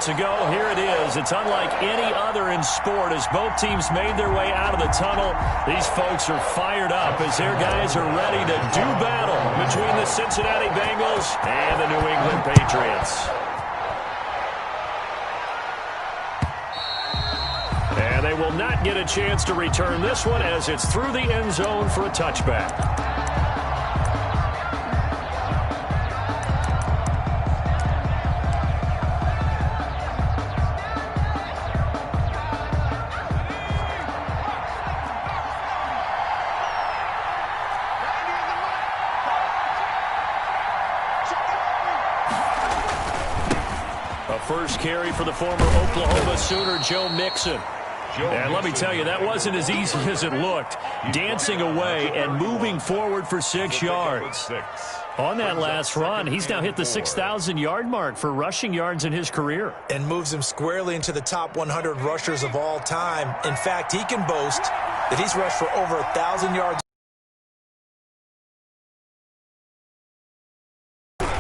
minutes ago. Here it is. It's unlike any other in sport as both teams made their way out of the tunnel. These folks are fired up as their guys are ready to do battle between the Cincinnati Bengals and the New England Patriots. And they will not get a chance to return this one as it's through the end zone for a touchback. First carry for the former Oklahoma Sooner, Joe Mixon. And let me tell you, that wasn't as easy as it looked. Dancing away and moving forward for 6 yards. On that last run, he's now hit the 6,000-yard mark for rushing yards in his career. And moves him squarely into the top 100 rushers of all time. In fact, he can boast that he's rushed for over 1,000 yards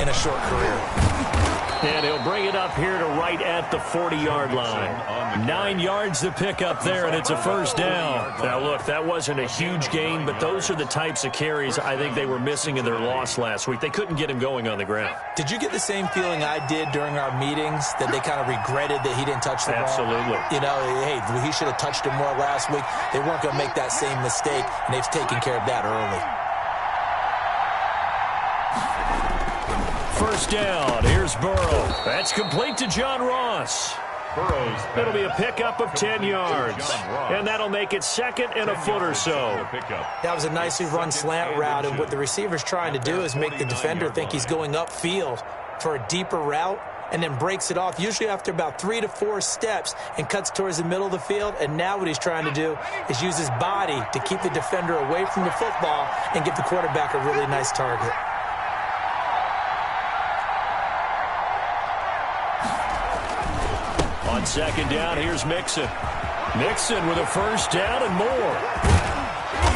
in a short career. And he'll bring it up here to right at the 40-yard line. 9 yards to pick up there, and it's a first down. Now, look, that wasn't a huge gain, but those are the types of carries I think they were missing in their loss last week. They couldn't get him going on the ground. Did you get the same feeling I did during our meetings, that they kind of regretted that he didn't touch the ball? Absolutely. You know, hey, he should have touched it more last week. They weren't going to make that same mistake, and they've taken care of that early. First down. Here's Burrow. That's complete to John Ross. It'll be a pickup of 10 yards. And that'll make it second and a foot or so. That was a nicely run slant route, and what the receiver's trying to do is make the defender think he's going upfield for a deeper route, and then breaks it off, usually after about 3 to 4 steps, and cuts towards the middle of the field. And now what he's trying to do is use his body to keep the defender away from the football and give the quarterback a really nice target. On second down, here's Mixon. Mixon with a first down and more.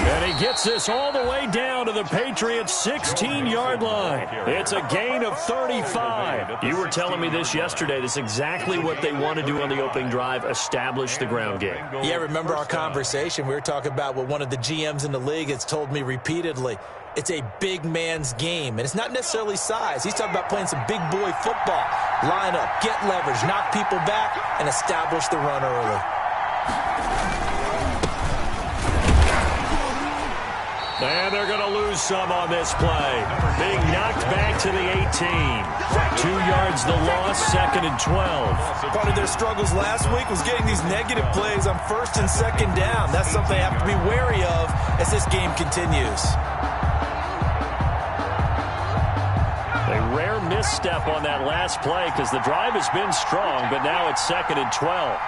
And he gets this all the way down to the Patriots' 16-yard line. It's a gain of 35. You were telling me this yesterday. This is exactly what they want to do on the opening drive, establish the ground game. Yeah, remember our conversation? We were talking about what one of the GMs in the league has told me repeatedly. It's a big man's game, and it's not necessarily size. He's talking about playing some big boy football. Line up, get leverage, knock people back, and establish the run early. And they're going to lose some on this play. Being knocked back to the 18. 2 yards the loss, second and 12. Part of their struggles last week was getting these negative plays on first and second down. That's something they have to be wary of as this game continues. A rare misstep on that last play because the drive has been strong, but now it's second and 12.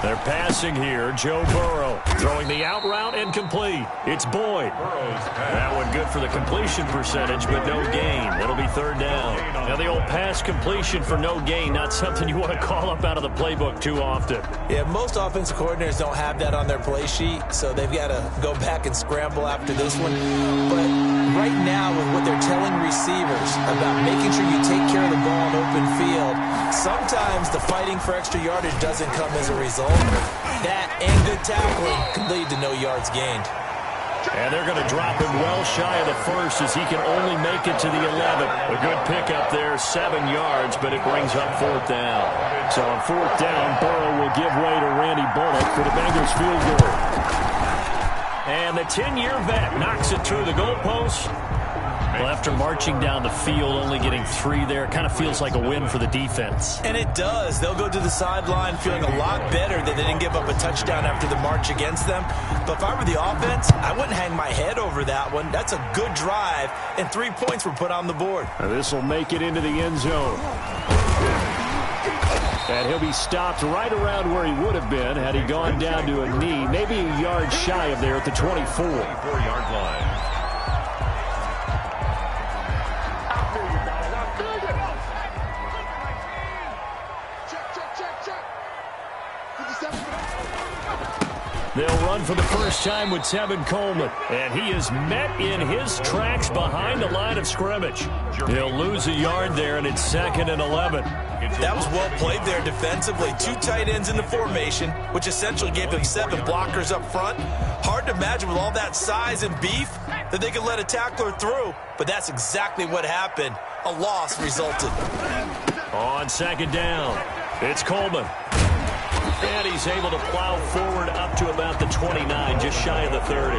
They're passing here. Joe Burrow throwing the out route and complete. It's Boyd. That one good for the completion percentage, but no gain. That'll be third down. Now the old pass completion for no gain, not something you want to call up out of the playbook too often. Yeah, most offensive coordinators don't have that on their play sheet, so they've got to go back and scramble after this one. But right now, with what they're telling receivers about making sure you take care of the ball in open field, sometimes the fighting for extra yardage doesn't come as a result. That and good tackling can lead to no yards gained. And they're going to drop him well shy of the first as he can only make it to the 11. A good pickup there, 7 yards, but it brings up fourth down. So on fourth down, Burrow will give way to Randy Bullock for the Bengals field goal. And the 10-year vet knocks it through the goalpost. Well, after marching down the field, only getting 3 there, kind of feels like a win for the defense. And it does. They'll go to the sideline feeling a lot better that they didn't give up a touchdown after the march against them. But if I were the offense, I wouldn't hang my head over that one. That's a good drive, and 3 points were put on the board. Now this will make it into the end zone. And he'll be stopped right around where he would have been had he gone down to a knee, maybe a yard shy of there at the 24-yard line. They'll run for the first time with Tevin Coleman. And he is met in his tracks behind the line of scrimmage. He'll lose a yard there, and it's 2nd and 11. That was well played there defensively. 2 tight ends in the formation, which essentially gave them 7 blockers up front. Hard to imagine with all that size and beef that they could let a tackler through. But that's exactly what happened. A loss resulted. On 2nd down, it's Coleman. And he's able to plow forward up to about the 29, just shy of the 30.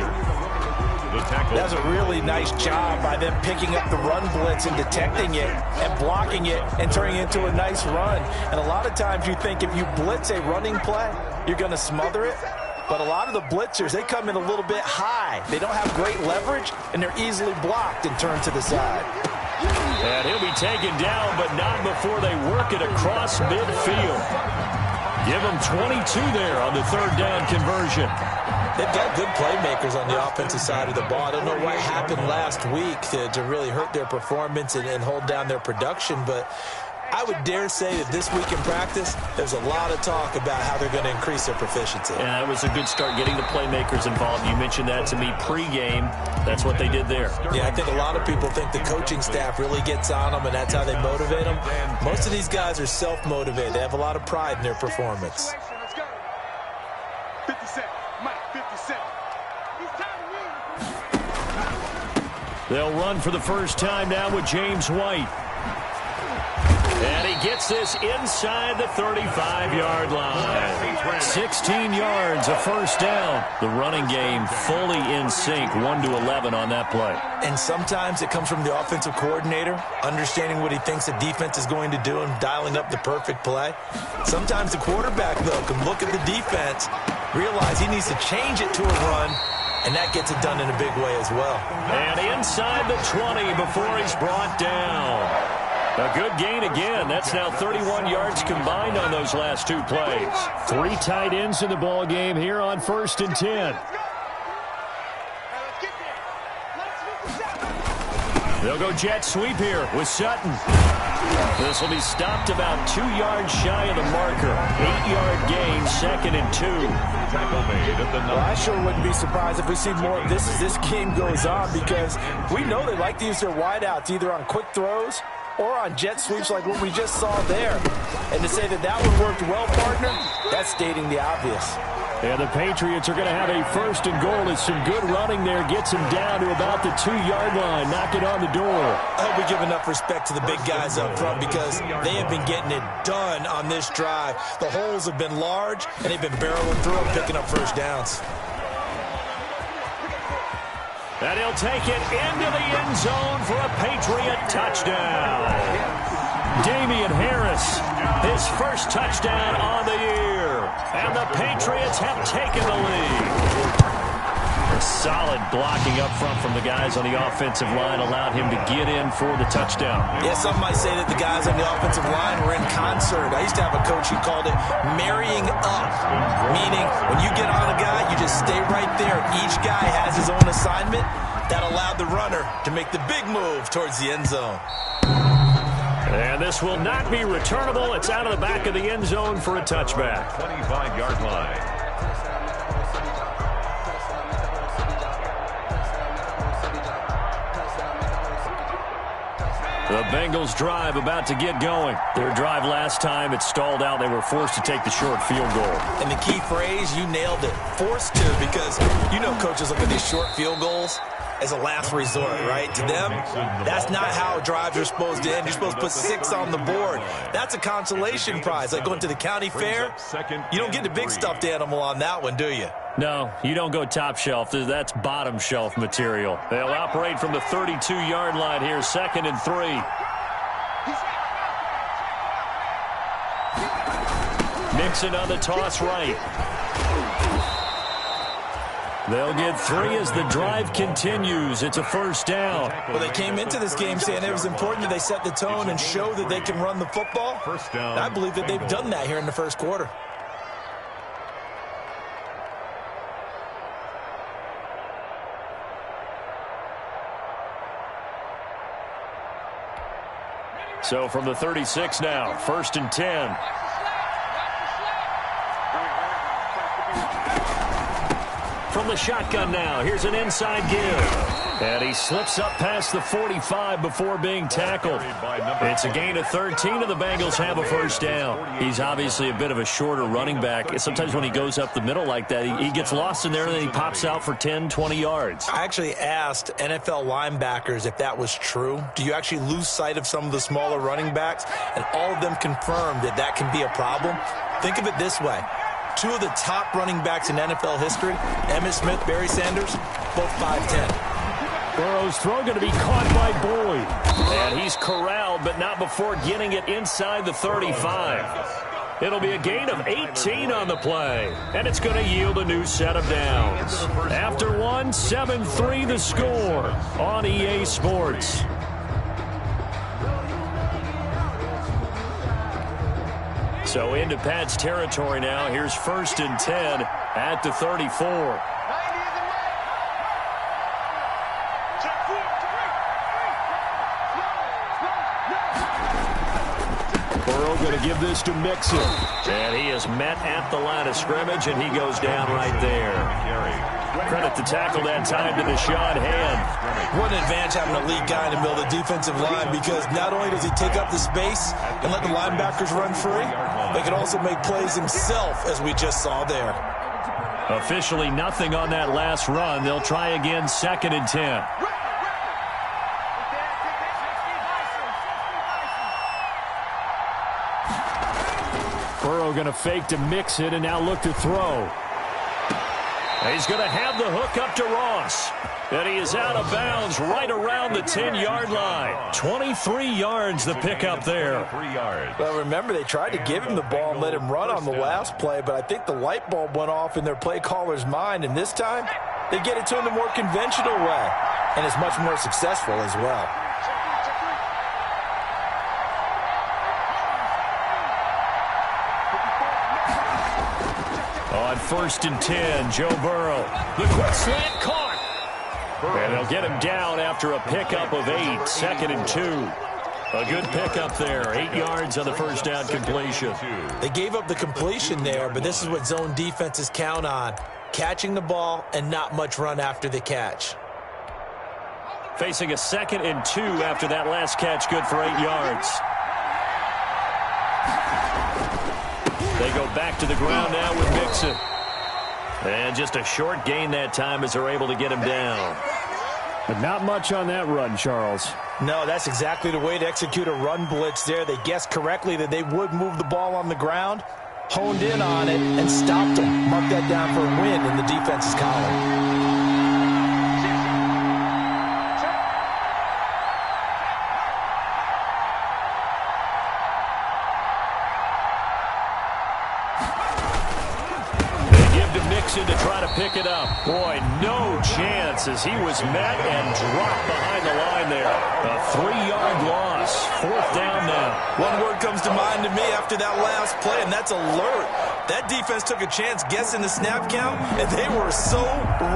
That's a really nice job by them picking up the run blitz and detecting it and blocking it and turning it into a nice run. And a lot of times you think if you blitz a running play, you're going to smother it. But a lot of the blitzers, they come in a little bit high. They don't have great leverage, and they're easily blocked and turned to the side. And he'll be taken down, but not before they work it across midfield. Give them 22 there on the 3rd down conversion. They've got good playmakers on the offensive side of the ball. I don't know what happened last week to really hurt their performance and hold down their production, but I would dare say that this week in practice, there's a lot of talk about how they're going to increase their proficiency. Yeah, it was a good start getting the playmakers involved. You mentioned that to me pregame. That's what they did there. Yeah, I think a lot of people think the coaching staff really gets on them, and that's how they motivate them. Most of these guys are self-motivated. They have a lot of pride in their performance. They'll run for the first time now with James White. And he gets this inside the 35-yard line. 16 yards, a first down. The running game fully in sync, 1-11 on that play. And sometimes it comes from the offensive coordinator, understanding what he thinks the defense is going to do and dialing up the perfect play. Sometimes the quarterback, though, can look at the defense, realize he needs to change it to a run, and that gets it done in a big way as well. And inside the 20 before he's brought down. A good gain again. That's now 31 yards combined on those last 2 plays. 3 tight ends in the ball game here on 1st and 10. They'll go jet sweep here with Sutton. This will be stopped about 2 yards shy of the marker. 8-yard gain, 2nd and 2. Well, I sure wouldn't be surprised if we see more of this as this game goes on, because we know they like to use their wideouts either on quick throws or on jet sweeps like what we just saw there. And to say that that one worked well, partner, that's stating the obvious. And the Patriots are going to have a 1st and goal. As some good running there gets him down to about the 2-yard line. Knock it on the door. I hope we give enough respect to the big guys up front, because they have been getting it done on this drive. The holes have been large, and they've been barreling through them, picking up first downs. And he'll take it into the end zone for a Patriot touchdown. Damian Harris, his first touchdown on the year. And the Patriots have taken the lead. A solid blocking up front from the guys on the offensive line allowed him to get in for the touchdown. Yeah, some might say that the guys on the offensive line were in concert. I used to have a coach who called it marrying up, meaning when you get on a guy, you just stay right there. Each guy has his own assignment. That allowed the runner to make the big move towards the end zone. And this will not be returnable. It's out of the back of the end zone for a touchback. 25-yard line. The Bengals drive about to get going. Their drive last time, it stalled out. They were forced to take the short field goal. And the key phrase, you nailed it. Forced to, because you know coaches look at these short field goals as a last resort, right? To them, that's not how drives are supposed to end. You're supposed to put 6 on the board. That's a consolation prize. Like going to the county fair, you don't get the big stuffed animal on that one, do you? No, you don't go top shelf. That's bottom shelf material. They'll operate from the 32-yard line here, 2nd and 3. Mixon on the toss right. They'll get 3 as the drive continues. It's a first down. Well, they came into this game saying it was important that they set the tone and show that they can run the football. First down. I believe that they've done that here in the first quarter. So from the 36 now, 1st and 10. From the shotgun now, here's an inside give. And he slips up past the 45 before being tackled. It's a gain of 13, and the Bengals have a first down. He's obviously a bit of a shorter running back. Sometimes when he goes up the middle like that, he gets lost in there, and then he pops out for 10, 20 yards. I actually asked NFL linebackers if that was true. Do you actually lose sight of some of the smaller running backs? And all of them confirmed that that can be a problem. Think of it this way. Two of the top running backs in NFL history, Emmitt Smith, Barry Sanders, both 5'10". Burrow's throw going to be caught by Boyd. And he's corralled, but not before getting it inside the 35. It'll be a gain of 18 on the play. And it's going to yield a new set of downs. After one, 7-3 the score on EA Sports. So into Pat's territory now. Here's 1st and 10 at the 34. Burrow going to give this to Mixon. And he is met at the line of scrimmage, and he goes down right there. Credit the tackle that time to Deshaun Hand. What an advantage having a lead guy in the middle of the defensive line, because not only does he take up the space and let the linebackers run free, but he can also make plays himself, as we just saw there. Officially nothing on that last run. They'll try again, 2nd and 10. Burrow going to fake to mix it and now look to throw. He's going to have the hook up to Ross. And he is out of bounds right around the 10-yard line. 23 yards the pickup there. Well, remember, they tried to give him the ball and let him run on the last play, but I think the light bulb went off in their play caller's mind, and this time they get it to him the more conventional way, and it's much more successful as well. On 1st and 10, Joe Burrow. The quick slant caught. And they'll get him down after a pickup of 8. 2nd and 2. A good pickup there. 8 yards on the first down completion. They gave up the completion there, but this is what zone defenses count on. Catching the ball and not much run after the catch. Facing a 2nd and 2 after that last catch, good for 8 yards. They go back to the ground now with Mixon. And just a short gain that time as they're able to get him down. But not much on that run, Charles. No, that's exactly the way to execute a run blitz there. They guessed correctly that they would move the ball on the ground, honed in on it, and stopped them. Mark that down for a win in the defense's column. To try to pick it up. Boy, no chance as he was met and dropped behind the line there. A 3-yard loss. 4th down now. One word comes to mind to me after that last play, and that's alert. That defense took a chance guessing the snap count, and they were so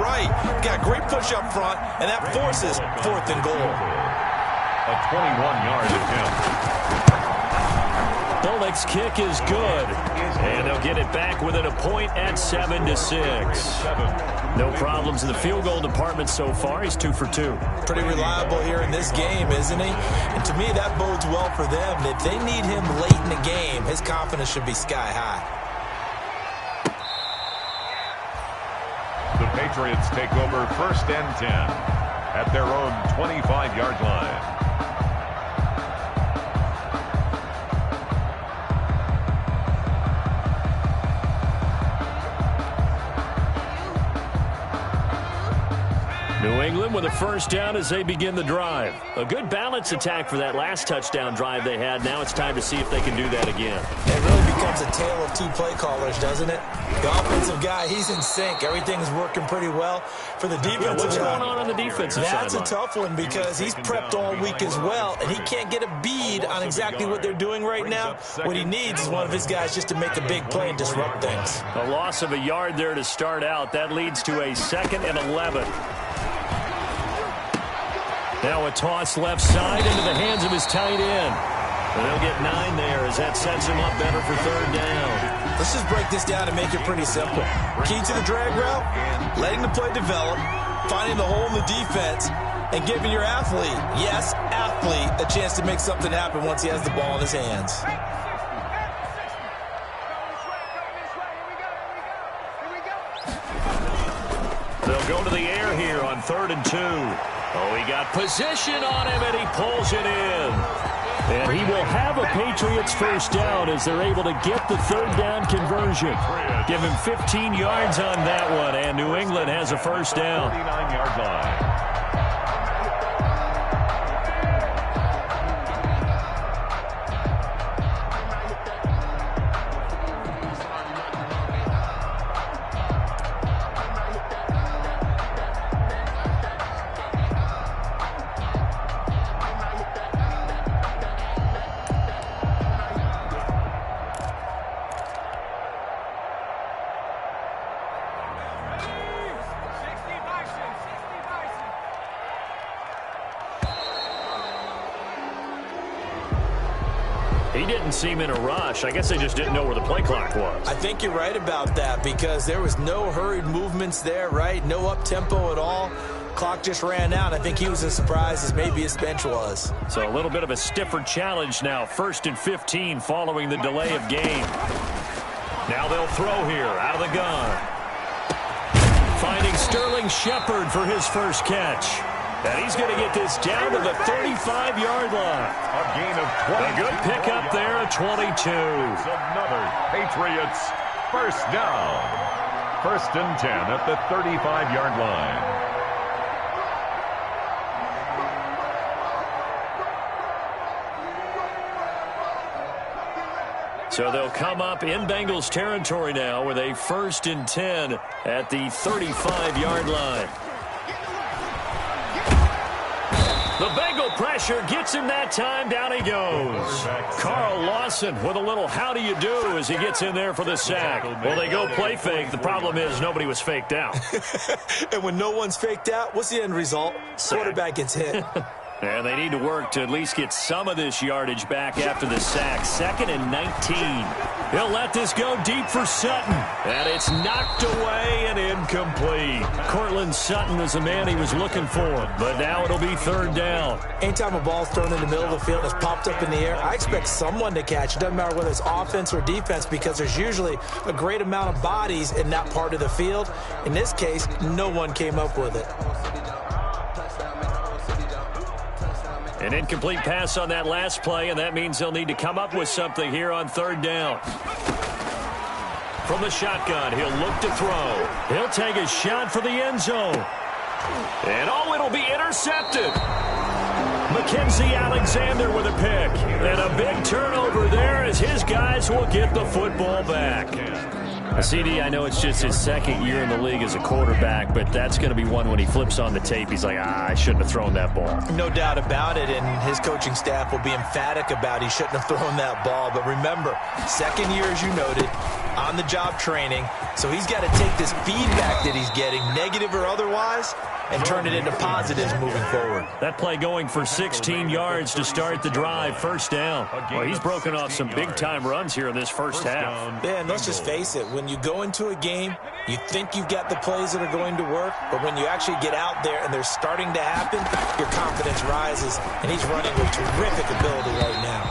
right. Got great push up front, and that forces 4th and goal. A 21-yard attempt. Bullock's kick is good. And they'll get it back within a point at 7-6. No problems in the field goal department so far. He's 2 for 2. Pretty reliable here in this game, isn't he? And to me, that bodes well for them. If they need him late in the game, his confidence should be sky high. The Patriots take over 1st and 10 at their own 25-yard line. New England with a first down as they begin the drive. A good balance attack for that last touchdown drive they had. Now it's time to see if they can do that again. It really becomes a tale of 2 play callers, doesn't it? The offensive guy, he's in sync. Everything's working pretty well. For the defensive what's guy, going on the defensive side? That's a tough one because he's prepped all week as well, and he can't get a bead on exactly what they're doing right now. What he needs is one of his guys just to make a big play and disrupt things. A loss of a yard there to start out. That leads to a 2nd and 11. Now a toss left side into the hands of his tight end. And they'll get 9 there as that sets him up better for 3rd down. Let's just break this down and make it pretty simple. Key to the drag route, letting the play develop, finding the hole in the defense, and giving your athlete, yes, athlete, a chance to make something happen once he has the ball in his hands. They'll go to the air here on 3rd and 2. Oh, he got position on him, and he pulls it in. And he will have a Patriots first down as they're able to get the 3rd down conversion. Give him 15 yards on that one, and New England has a first down. 39-yard line. He didn't seem in a rush. I guess they just didn't know where the play clock was. I think you're right about that because there was no hurried movements there, right? No up-tempo at all. Clock just ran out. I think he was as surprised as maybe his bench was. So a little bit of a stiffer challenge now. 1st and 15 following the delay of game. Now they'll throw here out of the gun. Finding Sterling Shepard for his first catch. And he's going to get this down to the 35-yard line. A gain of 20. A good pickup there at 22. It's another Patriots first down. 1st and 10 at the 35-yard line. So they'll come up in Bengals territory now with a 1st and 10 at the 35-yard line. The Bengal pressure gets him that time. Down he goes. Carl Lawson with a little how do you do as he gets in there for the sack. Well, they go play fake. The problem is nobody was faked out. And when no one's faked out, what's the end result? Quarterback gets hit. And they need to work to at least get some of this yardage back after the sack. 2nd and 19. He'll let this go deep for Sutton. And it's knocked away and incomplete. Cortland Sutton was the man he was looking for. But now it'll be 3rd down. Anytime a ball's thrown in the middle of the field and it's popped up in the air, I expect someone to catch. It doesn't matter whether it's offense or defense because there's usually a great amount of bodies in that part of the field. In this case, no one came up with it. An incomplete pass on that last play, and that means they'll need to come up with something here on 3rd down. From the shotgun, he'll look to throw. He'll take a shot for the end zone. And oh, it'll be intercepted. Mackenzie Alexander with a pick. And a big turnover there as his guys will get the football back. CD, I know it's just his 2nd year in the league as a quarterback, but that's going to be one when he flips on the tape. He's like, I shouldn't have thrown that ball. No doubt about it, and his coaching staff will be emphatic about he shouldn't have thrown that ball. But remember, 2nd year, as you noted, on-the-job training, so he's got to take this feedback that he's getting, negative or otherwise, and turn it into positives moving forward. That play going for 16 yards to start the drive. 1st down. Well, he's broken off some big-time runs here in this first half. Yeah, and let's just face it. When you go into a game, you think you've got the plays that are going to work, but when you actually get out there and they're starting to happen, your confidence rises, and he's running with terrific ability right now.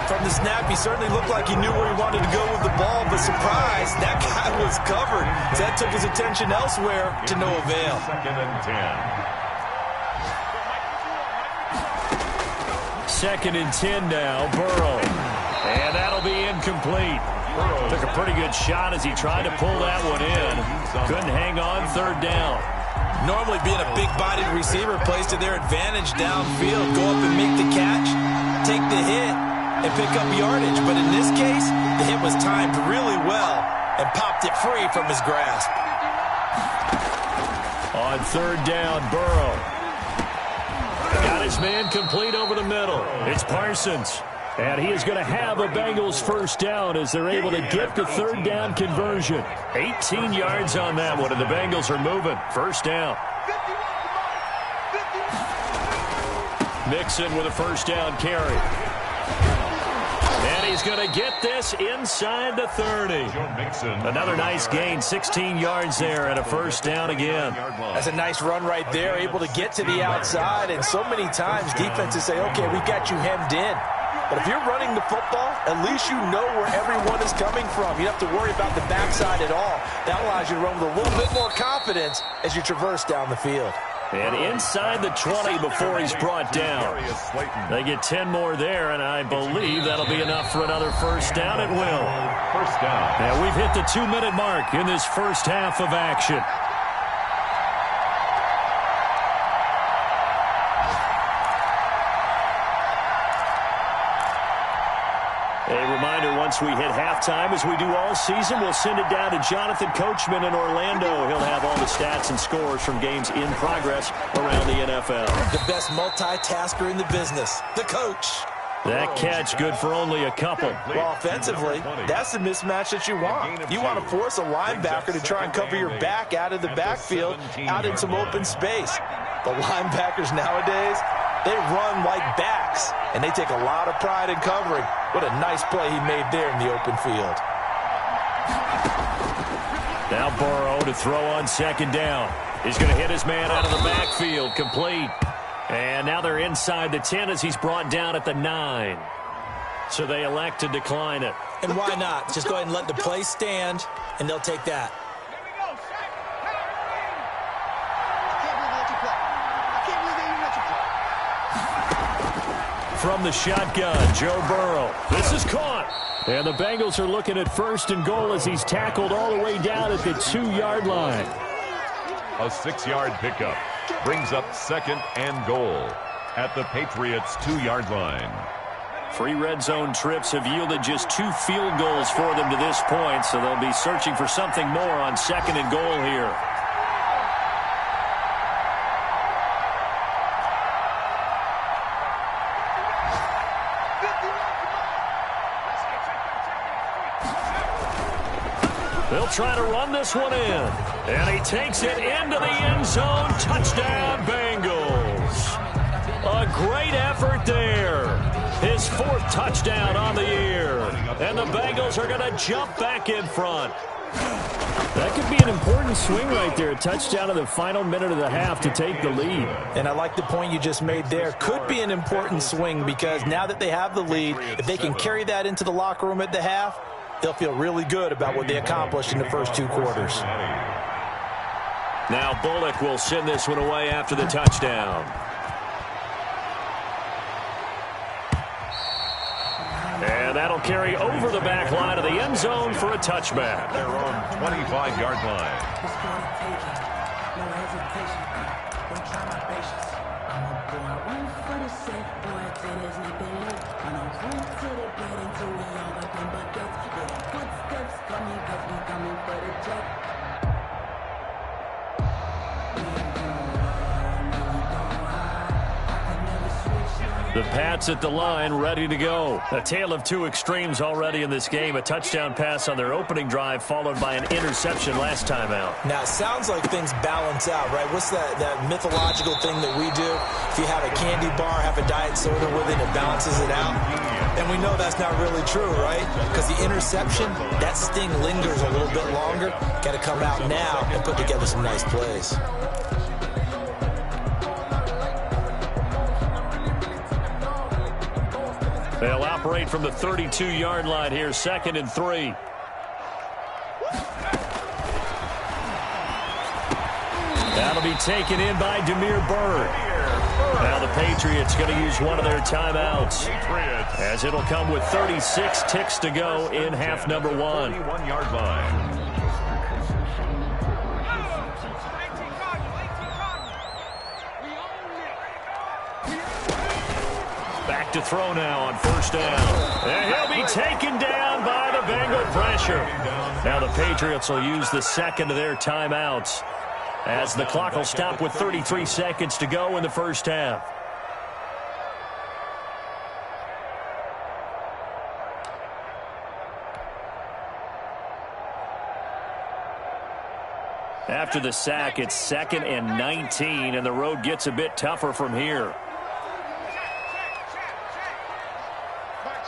From the snap, he certainly looked like he knew where he wanted to go with the ball, but surprise, that guy was covered. So that took his attention elsewhere to no avail. 2nd and 10. 2nd and 10 now, Burrow. And that'll be incomplete. Took a pretty good shot as he tried to pull that one in. Couldn't hang on. 3rd down. Normally being a big-bodied receiver plays to their advantage downfield. Go up and make the catch, take the hit, and pick up yardage. But in this case, the hit was timed really well and popped it free from his grasp. On 3rd down, Burrow. Got his man complete over the middle. It's Parsons. And he is going to have a Bengals first down as they're able to get the 3rd down conversion. 18 yards on that one, and the Bengals are moving. 1st down. Mixon with a 1st down carry. And he's going to get this inside the 30. Another nice gain, 16 yards there and a first down again. That's a nice run right there, able to get to the outside. And so many times defenses say, okay, we've got you hemmed in. But if you're running the football, at least you know where everyone is coming from. You don't have to worry about the backside at all. That allows you to run with a little bit more confidence as you traverse down the field. And inside the 20 before he's brought down. They get 10 more there, and I believe that'll be enough for another first down. It will. First down. And we've hit the 2-minute mark in this first half of action. A reminder, once we hit halftime, as we do all season, we'll send it down to Jonathan Coachman in Orlando. He'll have all the stats and scores from games in progress around the NFL. The best multitasker in the business, the coach. That catch good for only a couple. Well, offensively, that's the mismatch that you want. You want to force a linebacker to try and cover your back out of the backfield, out in some open space. The linebackers nowadays, they run like backs, and they take a lot of pride in covering. What a nice play he made there in the open field. Now Burrow to throw on second down. He's going to hit his man out of the backfield, complete. And now they're inside the 10 as he's brought down at the 9. So they elect to decline it. And why not? Just go ahead and let the play stand, and they'll take that. From the shotgun, Joe Burrow. This is caught. And the Bengals are looking at first and goal as he's tackled all the way down at the 2-yard line. A 6-yard pickup brings up second and goal at the Patriots' 2-yard line. 3 red zone trips have yielded just 2 field goals for them to this point, so they'll be searching for something more on second and goal here. They'll try to run this one in. And he takes it into the end zone. Touchdown, Bengals. A great effort there. His 4th touchdown on the year. And the Bengals are going to jump back in front. That could be an important swing right there. A touchdown in the final minute of the half to take the lead. And I like the point you just made there. Could be an important swing because now that they have the lead, if they can carry that into the locker room at the half, they'll feel really good about what they accomplished in the first 2 quarters. Now Bullock will send this one away after the touchdown. And that'll carry over the back line of the end zone for a touchback. Their own 25-yard line. The Pats at the line, ready to go. A tale of 2 extremes already in this game. A touchdown pass on their opening drive, followed by an interception last time out. Now, it sounds like things balance out, right? What's that mythological thing that we do? If you have a candy bar, have a diet soda with it, it balances it out. And we know that's not really true, right? Because the interception, that sting lingers a little bit longer. Got to come out now and put together some nice plays. They'll operate from the 32-yard line here, 2nd and 3. That'll be taken in by Damiere Byrd. Now the Patriots going to use one of their timeouts, as it'll come with 36 ticks to go in half number 1. 21-yard line. Back to throw now on first down. And he'll be taken down by the Bengal pressure. Now the Patriots will use the second of their timeouts, as the clock will stop with 33 seconds to go in the first half. After the sack, it's 2nd and 19, and the road gets a bit tougher from here.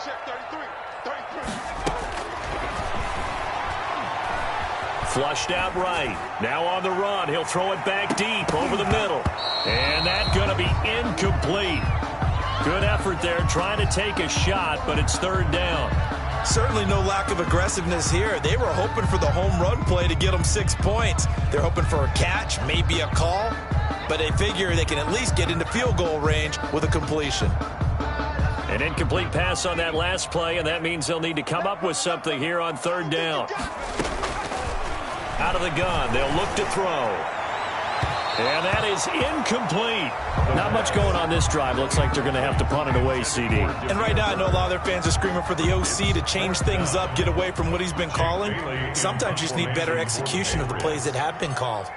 Check 33. Flushed out right. Now on the run. He'll throw it back deep over the middle. And that's going to be incomplete. Good effort there trying to take a shot, but it's third down. Certainly no lack of aggressiveness here. They were hoping for the home run play to get them 6 points. They're hoping for a catch, maybe a call, but they figure they can at least get into field goal range with a completion. An incomplete pass on that last play, and that means they'll need to come up with something here on third down. Out of the gun, they'll look to throw. And that is incomplete. Not much going on this drive. Looks like they're going to have to punt it away, CD. And right now, I know a lot of their fans are screaming for the OC to change things up, get away from what he's been calling. Sometimes you just need better execution of the plays that have been called.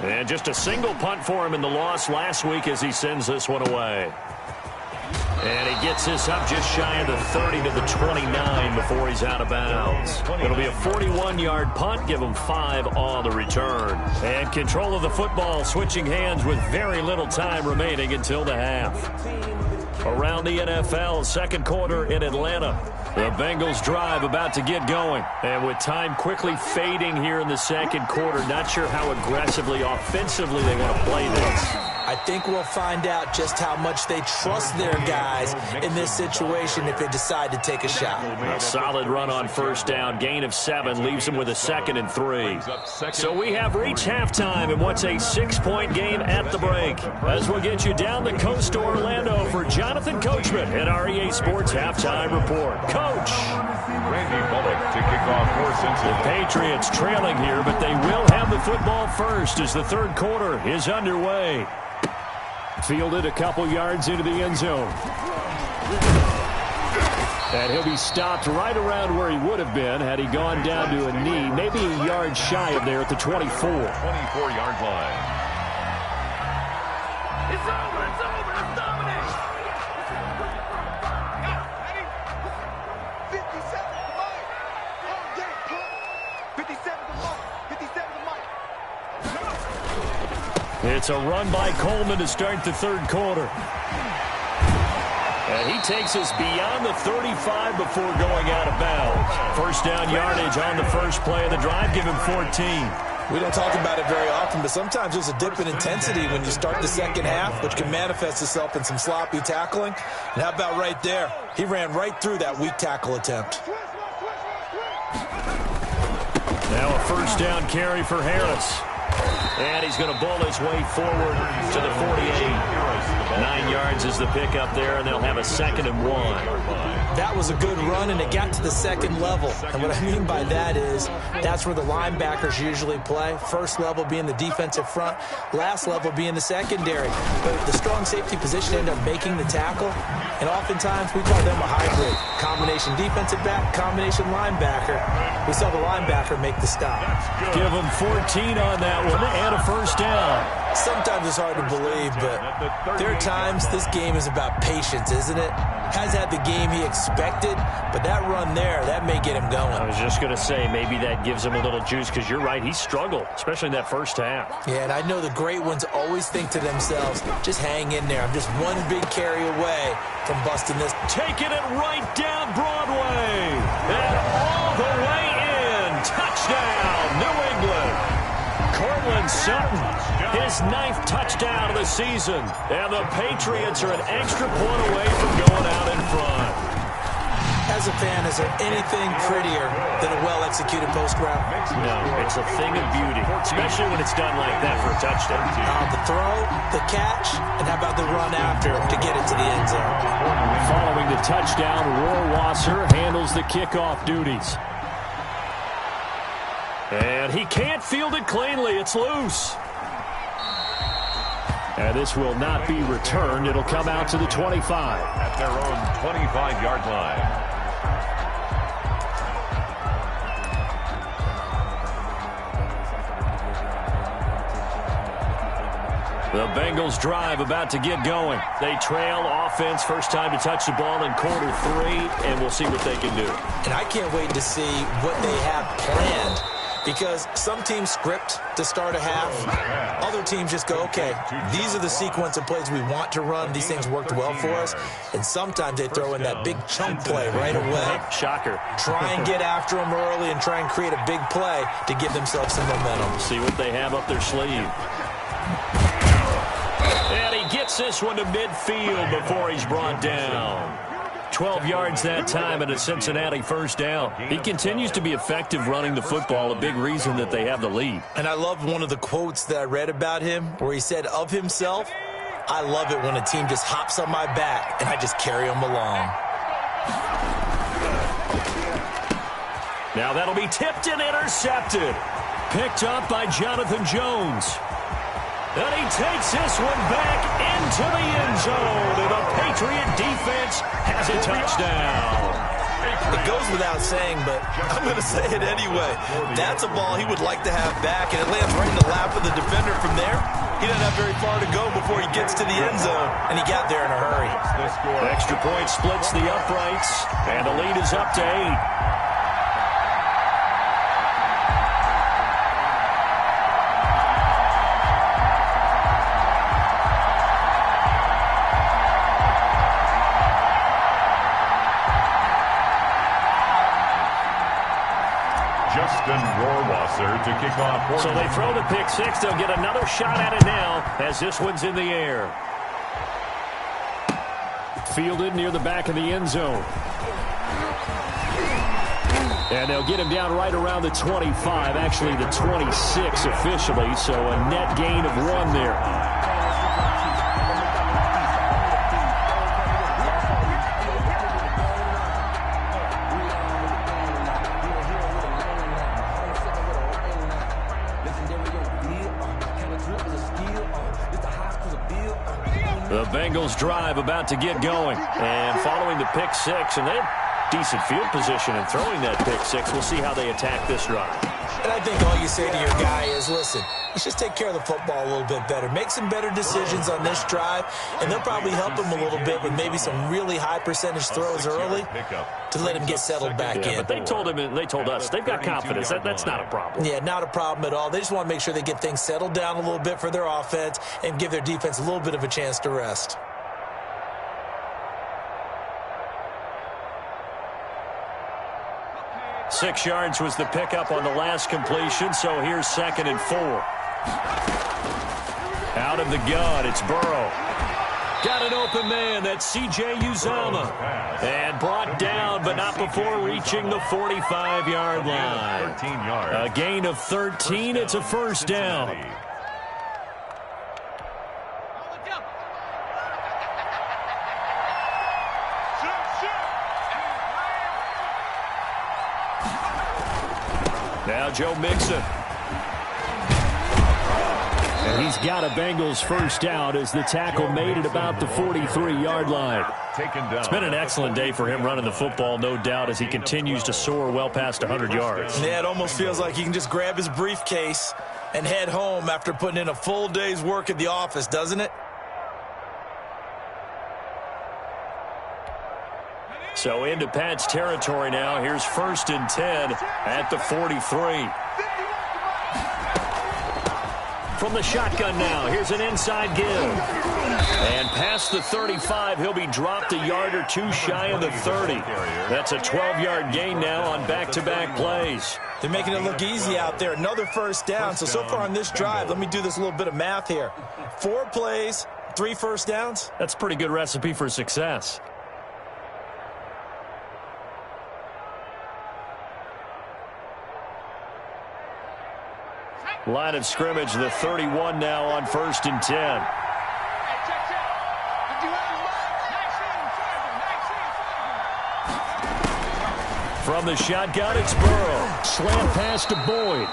And just a single punt for him in the loss last week as he sends this one away. And he gets this up just shy of the 30 to the 29 before he's out of bounds. It'll be a 41-yard punt, give him 5 on the return. And control of the football switching hands with very little time remaining until the half. Around the NFL, second quarter in Atlanta. The Bengals drive about to get going. And with time quickly fading here in the second quarter, not sure how aggressively, offensively they want to play this. I think we'll find out just how much they trust their guys in this situation if they decide to take a shot. A solid run on first down. Gain of 7 leaves them with a 2nd and 3. So we have reached halftime in what's a 6-point game at the break. As we'll get you down the coast to Orlando for Jonathan Coachman at our EA Sports Halftime Report. Coach. Randy Bullock to kick off for Cincinnati. The Patriots trailing here, but they will have the football first as the third quarter is underway. Fielded a couple yards into the end zone. And he'll be stopped right around where he would have been had he gone down to a knee, maybe a yard shy of there at the 24. 24-yard line. It's over, it's dominated. 57 to Mike. All day, punt. 57 to Mike. 57 to Mike. It's a run by Coleman to start the third quarter. And he takes us beyond the 35 before going out of bounds. First down yardage on the first play of the drive, give him 14. We don't talk about it very often, but sometimes there's a dip in intensity when you start the second half, which can manifest itself in some sloppy tackling. And how about right there? He ran right through that weak tackle attempt. Now a first down carry for Harris. And he's going to bull his way forward to the 48. 9 yards is the pickup there, and they'll have a 2nd and 1. That was a good run, and it got to the second level. And what I mean by that is that's where the linebackers usually play. First level being the defensive front, last level being the secondary. But the strong safety position ended up making the tackle, and oftentimes we call them a hybrid. Combination defensive back, combination linebacker. We saw the linebacker make the stop. Give him 14 on that one, and a first down. Sometimes it's hard to believe, but there are times this game is about patience, isn't it? Has had the game he expected, but that run there, that may get him going. I was just going to say, maybe that gives him a little juice, because you're right, he struggled, especially in that first half. Yeah, and I know the great ones always think to themselves, just hang in there. I'm just one big carry away from busting this. Taking it right down Broadway, and all the way in. Touchdown, New England. Cortland Sutton, his 9th touchdown of the season. And the Patriots are an extra point away from going out in front. As a fan, is there anything prettier than a well-executed post route? No, it's a thing of beauty, especially when it's done like that for a touchdown. The throw, the catch, and how about the run after to get it to the end zone? Following the touchdown, Rohrwasser handles the kickoff duties. And he can't field it cleanly. It's loose. And this will not be returned. It'll come out to the 25. At their own 25-yard line. The Bengals drive about to get going. They trail offense, first time to touch the ball in quarter 3, and we'll see what they can do. And I can't wait to see what they have planned Because some teams script to start a half. Other teams just go, okay, these are the sequence of plays we want to run. These things worked well for us. And sometimes they throw in that big chunk play right away. Shocker. Try and get after them early and try and create a big play to give themselves some momentum. See what they have up their sleeve. And he gets this one to midfield before he's brought down. 12 yards that time and a Cincinnati first down. He continues to be effective running the football, a big reason that they have the lead. And I love one of the quotes that I read about him where he said of himself, I love it when a team just hops on my back and I just carry them along. Now that'll be tipped and intercepted. Picked up by Jonathan Jones. And he takes this one back into the end zone. And the Patriot defense has a touchdown. It goes without saying, but I'm going to say it anyway. That's a ball he would like to have back, and it lands right in the lap of the defender from there. He doesn't have very far to go before he gets to the end zone, and he got there in a hurry. Extra point splits the uprights, and the lead is up to 8. To kick off. So they throw the pick six. They'll get another shot at it now as this one's in the air. Fielded near the back of the end zone. And they'll get him down right around the 25, actually the 26 officially, so a net gain of 1 there. The Bengals drive about to get going. And following the pick six, and they have decent field position in throwing that pick six. We'll see how they attack this drive. And I think all you say to your guy is, listen, let's just take care of the football a little bit better. Make some better decisions on this drive, and they'll probably help him a little bit with maybe some really high percentage throws early to let him get settled back in. But they told him, and they told us, they've got confidence. That's not a problem. Yeah, not a problem at all. They just want to make sure they get things settled down a little bit for their offense and give their defense a little bit of a chance to rest. Six yards was the pickup on the last completion, so here's 2nd and 4. Out of the gun, it's Burrow. Got an open man, that's C.J. Uzomah. And brought down, but not before reaching the 45-yard line. 13 yards. A gain of 13, it's a first down. Now Joe Mixon. And he's got a Bengals first down as the tackle made at about the 43-yard line. It's been an excellent day for him running the football, no doubt, as he continues to soar well past 100 yards. Yeah, it almost feels like he can just grab his briefcase and head home after putting in a full day's work at the office, doesn't it? So into Pat's territory now. Here's 1st and 10 at the 43. From the shotgun now, here's an inside give. And past the 35, he'll be dropped a yard or two shy of the 30. That's a 12-yard gain now on back-to-back plays. They're making it look easy out there. Another first down. So far on this drive, let me do this little bit of math here. 4 plays, 3 first downs. That's a pretty good recipe for success. Line of scrimmage, the 31 now on 1st and 10. From the shotgun, it's Burrow. Slant pass to Boyd.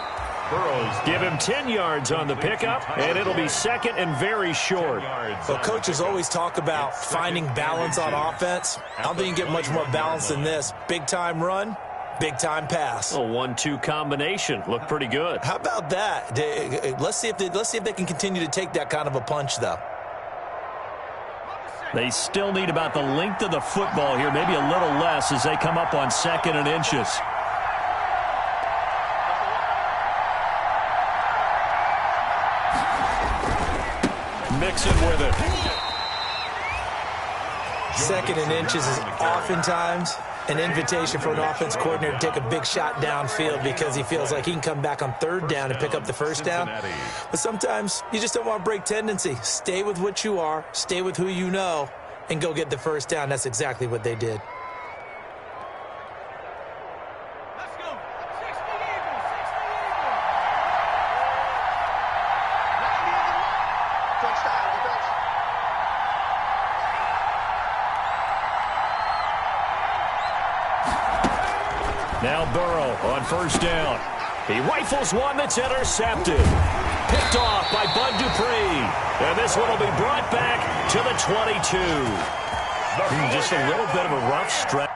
Give him 10 yards on the pickup, and it'll be 2nd and very short. Well, coaches always talk about finding balance on offense. I don't think you can get much more balance than this. Big-time run, big-time pass. A 1-2 combination. Looked pretty good. How about that? Let's see if they can continue to take that kind of a punch, though. They still need about the length of the football here, maybe a little less as they come up on 2nd and inches. mix it with it. 2nd and inches is oftentimes an invitation for an offense coordinator to take a big shot downfield because he feels like he can come back on 3rd down and pick up the 1st down. But sometimes you just don't want to break tendency. Stay with what you are, stay with who you know, and go get the 1st down. That's exactly what they did. Let's go. 60 Eagles. 60 Eagles. Touchdown, defense. Now Burrow on 1st down. He rifles one that's intercepted. Picked off by Bud Dupree. And this one will be brought back to the 22. Just a little bit of a rough stretch.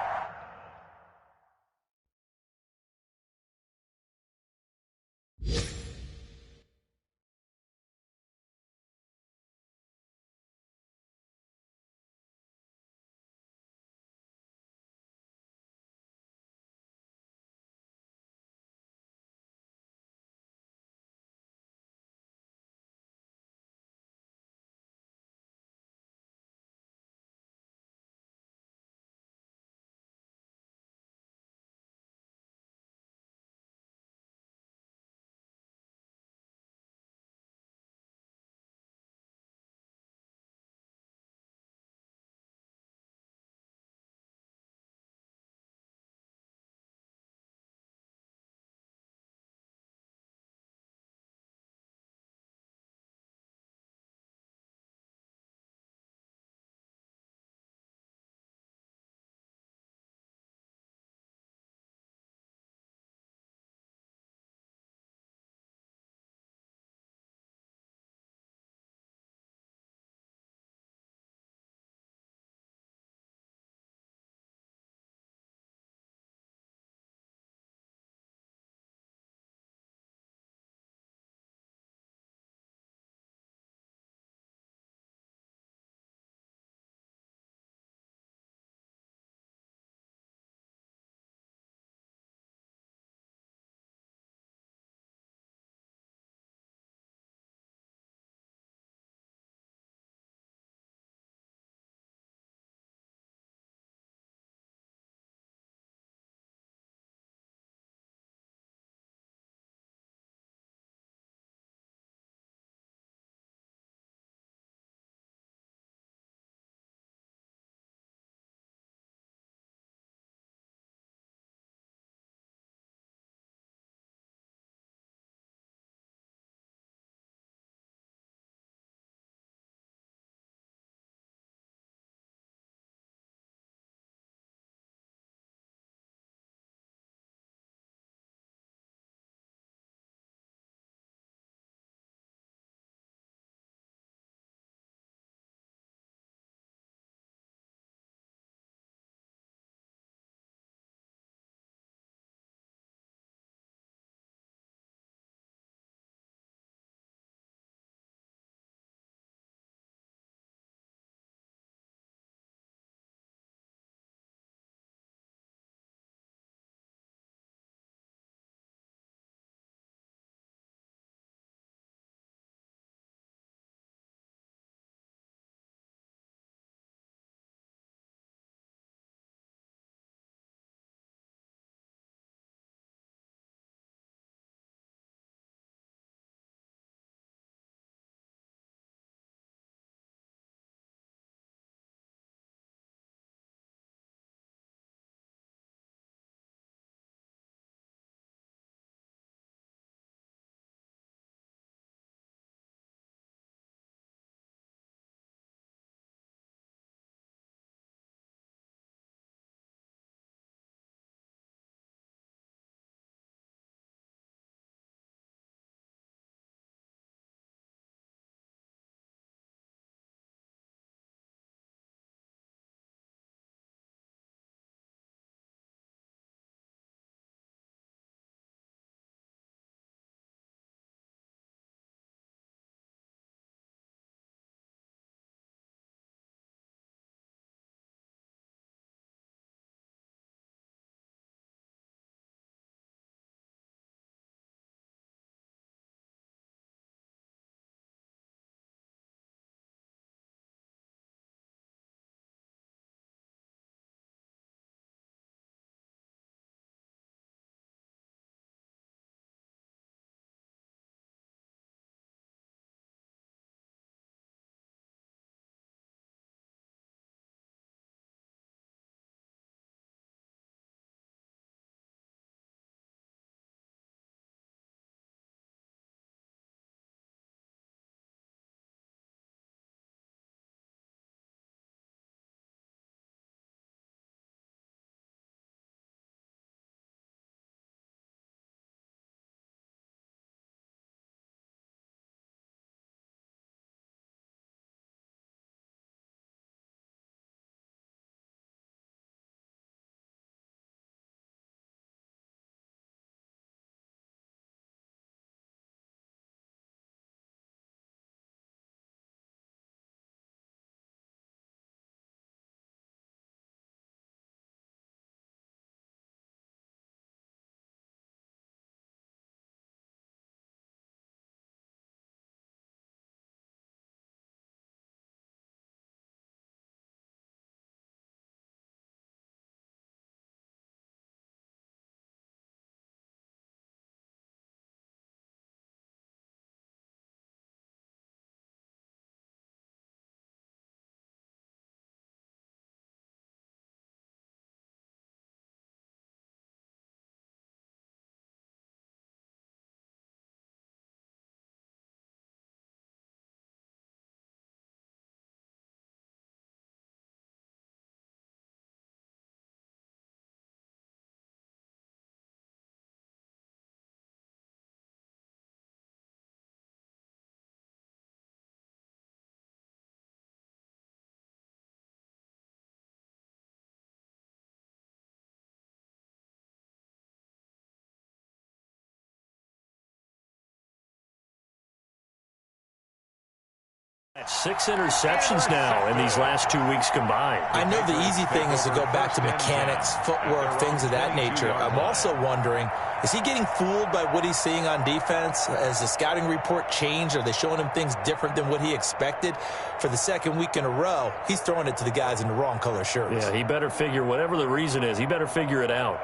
6 interceptions now in these last 2 weeks combined. I know the easy thing is to go back to mechanics, footwork, things of that nature. I'm also wondering, is he getting fooled by what he's seeing on defense? Has the scouting report changed? Are they showing him things different than what he expected? For the second week in a row, he's throwing it to the guys in the wrong color shirts. Yeah, he better figure, whatever the reason is, he better figure it out.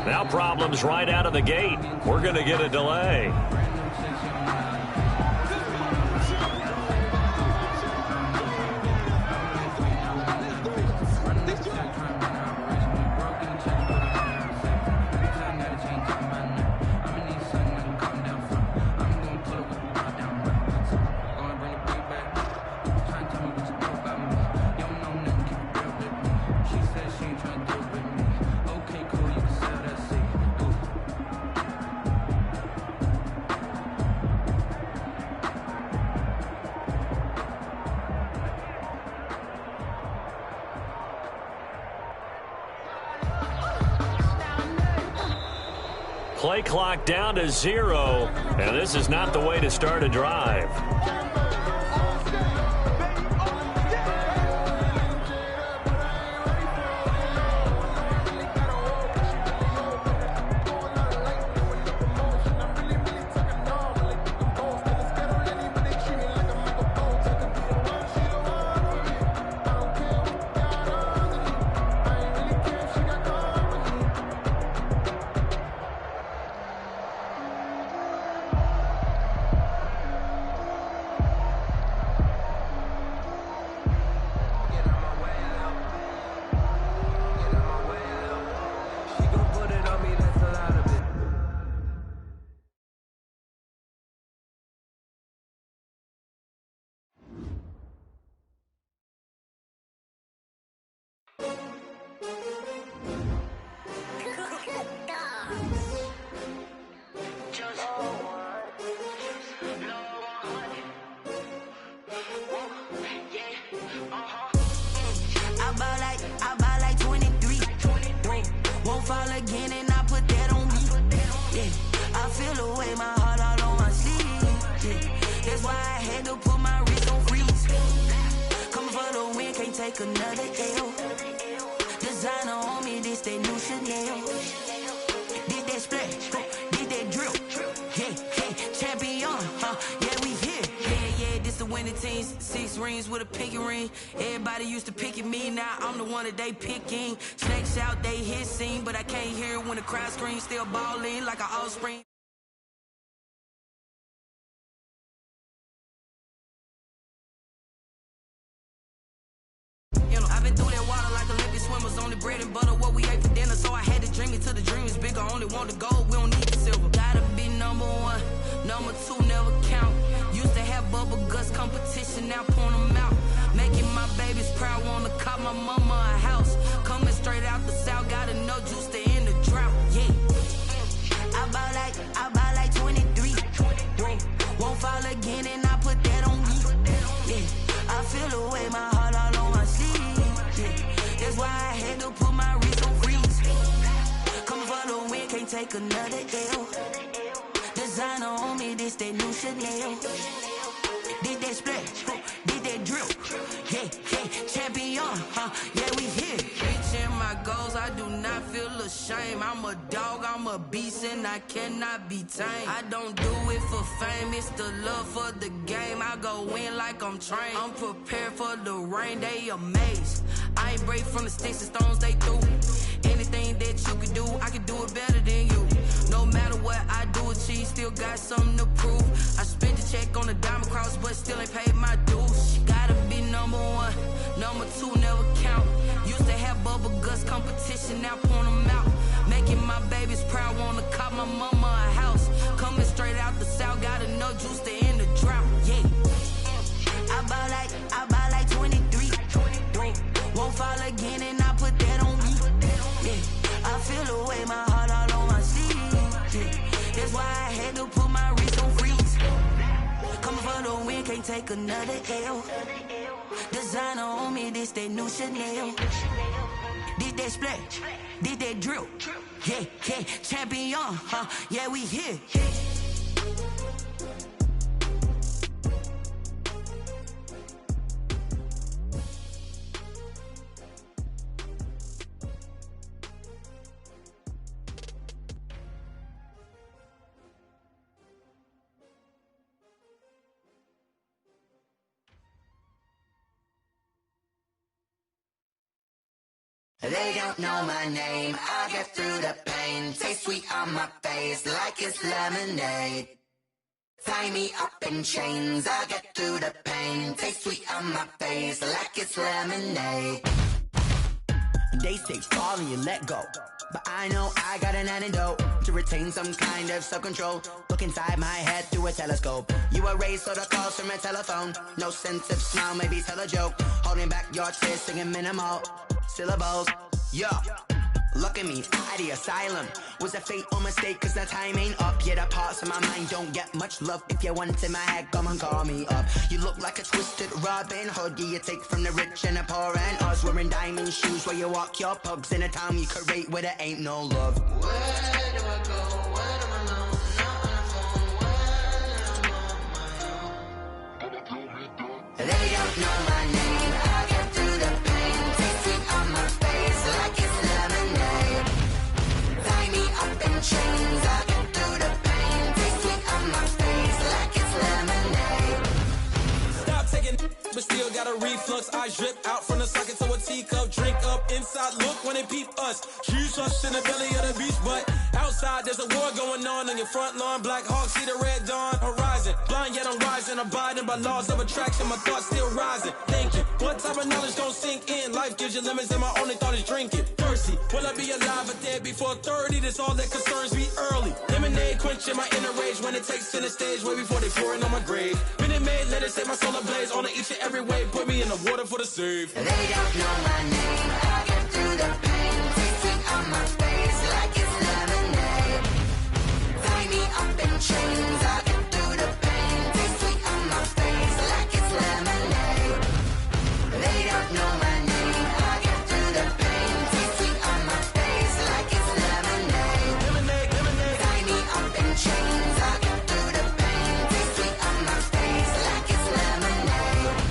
Now problems right out of the gate. We're going to get a delay. Play clock down to 0, and this is not the way to start a drive. Another L. Designer on me, this that new Chanel. Did that splash, did that drill. Yeah, champion, yeah, we here. Yeah, this the winning team. 6 rings with a pinky ring. Everybody used to picking me, now I'm the one that they picking. Snakes out, they hissing, but I can't hear it when the crowd screams. Still balling like an offspring. I've been through that water like Olympic swimmers. Only bread and butter, what we ate for dinner. So I had to dream it till the dream is bigger. Only want the gold, we don't need the silver. Gotta be number 1, number 2 never count. Used to have bubble guts competition, now point them out. Making my babies proud, wanna cop my mama a house. Coming straight out the south, gotta know juice to end the drought. Yeah, I buy like 23. Won't fall again and I put that on me. Yeah, I feel the way my heart all on my sleeve. That's why I had to put my wrist on freeze. Coming for the win, can't take another L. Designer on me, this that new Chanel. Did that splash, did that drill. Yeah, champion, yeah, we here. Reaching my goals, I do not feel ashamed. I'm a dog, I'm a beast, and I cannot be tamed. I don't do it for fame, it's the love for the game. I go in like I'm trained. I'm prepared for the rain, they amazed. I ain't break from the sticks and stones they threw. Anything that you can do, I can do it better than you. No matter what I do, achieve, still got something to prove. I spent the check on the diamond cross, but still ain't paid my dues. Gotta be number 1, number 2 never count. Used to have bubble guts competition, now point them out. Making my babies proud, wanna cop my mama a house. Coming straight out the south, gotta know juice to end the drought. Yeah, I buy like 23. Won't fall again and I put that on me. Yeah, I feel the way my heart all on my sleeve. Yeah, that's why why I had to put my wrist on freeze. Coming for the win, can't take another L. Designer on me, this that new Chanel. Did that splash, did that drill. Yeah, yeah, champion, huh? Yeah, we here. They don't know my name, I get through the pain. Taste sweet on my face like it's lemonade. Tie me up in chains, I get through the pain. Taste sweet on my face like it's lemonade. They say fall and you let go, but I know I got an antidote to retain some kind of self-control. Look inside my head through a telescope. You erase all the calls from a telephone. No sense of smile, maybe tell a joke. Holding back your tears, singing minimal syllables. Yeah, look at me, at the asylum. Was a fate or mistake, cause the time ain't up. Yet the parts of my mind don't get much love. If you want in my head, come and call me up. You look like a twisted Robin Hood. You take from the rich and the poor and us. Wearing diamond shoes where you walk your pugs in a town you create where there ain't no love. Where do I go? Where am I alone? Not on the phone. When I'm on my own. They don't know my name. I get through the pain. Taste sweet on my face like it's lemonade. Tie me up in chains. I get through the pain. Taste sweet on my face like it's lemonade. Stop taking, but still got a reflux. I drip out from the socket to a teacup. Drink up inside, look when they peep us. Shoes us in the belly of the beach, but outside there's a war going on your front lawn. Black Hawk, see the red dawn horizon. Blind yet I'm rising, abiding by laws of attraction. My thoughts still rising. Thinking, what type of knowledge don't sink in? Life gives you limits and my only thought is drinking. Thirsty, will I be alive or dead before 30? That's all that concerns me early. Lemonade quenching my inner rage when it takes center stage way before they pour it on my grave. Minute Maid, let it set my soul ablaze on each and every way. Put me in the water for the save. They don't know my name. I get through the pain. Taste sweet on my face like it's lemonade. Tie me up in chains. I get through the pain. Taste sweet on my face like it's lemonade. They don't know my name. I get through the pain. Taste sweet on my face like it's lemonade. Lemonade, lemonade. Tie me up in chains. I get through the pain. Taste sweet on my face like it's lemonade.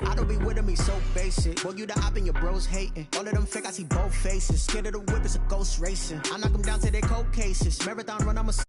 I don't be with me so basic. Boy, you the op and your bros hating. All of them fake, I see both faces. Scared of the whip, it's a ghost racing. I knock them down to their cold cases. Marathon run, I'm a